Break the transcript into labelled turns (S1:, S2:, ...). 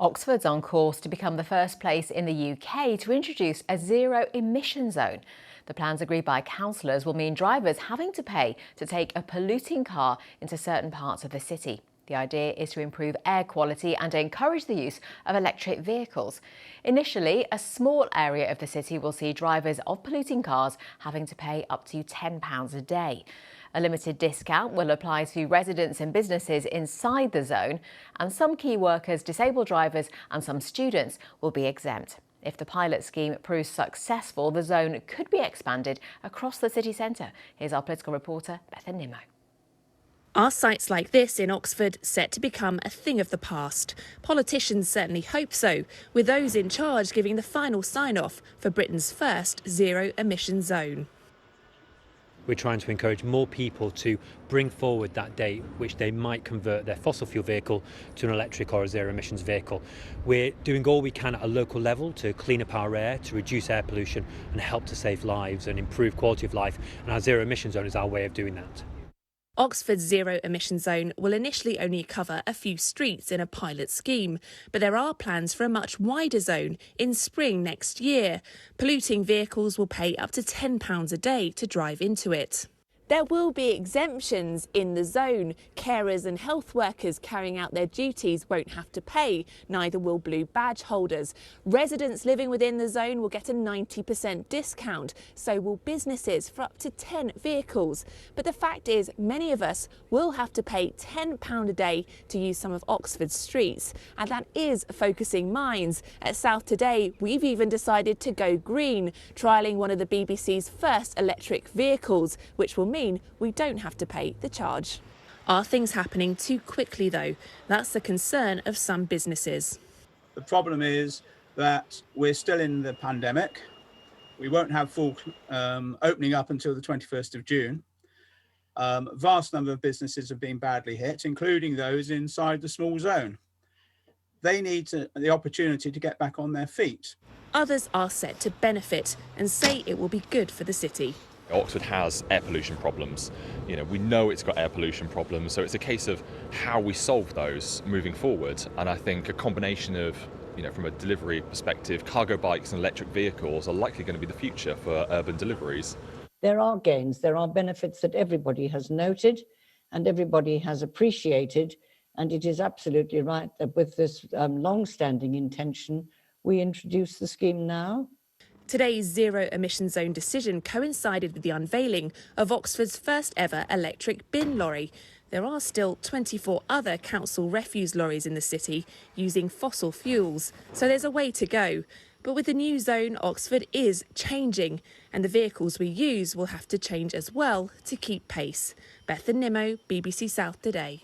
S1: Oxford's on course to become the first place in the UK to introduce a zero-emission zone. The plans agreed by councillors will mean drivers having to pay to take a polluting car into certain parts of the city. The idea is to improve air quality and encourage the use of electric vehicles. Initially, a small area of the city will see drivers of polluting cars having to pay up to £10 a day. A limited discount will apply to residents and businesses inside the zone, and some key workers, disabled drivers and some students will be exempt. If the pilot scheme proves successful, the zone could be expanded across the city centre. Here's our political reporter, Bethan Nimmo.
S2: Are sites like this in Oxford set to become a thing of the past? Politicians certainly hope so, with those in charge giving the final sign-off for Britain's first zero-emission zone.
S3: We're trying to encourage more people to bring forward that date which they might convert their fossil fuel vehicle to an electric or a zero emissions vehicle. We're doing all we can at a local level to clean up our air, to reduce air pollution and help to save lives and improve quality of life, and our zero emission zone is our way of doing that.
S2: Oxford's zero-emission zone will initially only cover a few streets in a pilot scheme, but there are plans for a much wider zone in spring next year. Polluting vehicles will pay up to £10 a day to drive into it. There will be exemptions in the zone. Carers and health workers carrying out their duties won't have to pay, neither will blue badge holders. Residents living within the zone will get a 90% discount, so will businesses for up to 10 vehicles. But the fact is, many of us will have to pay £10 a day to use some of Oxford's streets, and that is focusing minds. At South Today, we've even decided to go green, trialling one of the BBC's first electric vehicles, which will mean we don't have to pay the charge. Are things happening too quickly though? That's the concern of some businesses.
S4: The problem is that we're still in the pandemic. We won't have full opening up until the 21st of June. Vast number of businesses have been badly hit, including those inside the small zone. They need the opportunity to get back on their feet.
S2: Others are set to benefit and say it will be good for the city.
S5: Oxford has air pollution problems. We know it's got air pollution problems, so it's a case of how we solve those moving forward. And I think a combination of, from a delivery perspective, cargo bikes and electric vehicles are likely going to be the future for urban deliveries.
S6: There are gains, there are benefits that everybody has noted and everybody has appreciated. And it is absolutely right that with this long-standing intention, we introduce the scheme now.
S2: Today's zero-emission zone decision coincided with the unveiling of Oxford's first ever electric bin lorry. There are still 24 other council refuse lorries in the city using fossil fuels, so there's a way to go. But with the new zone, Oxford is changing, and the vehicles we use will have to change as well to keep pace. Bethan Nimmo, BBC South Today.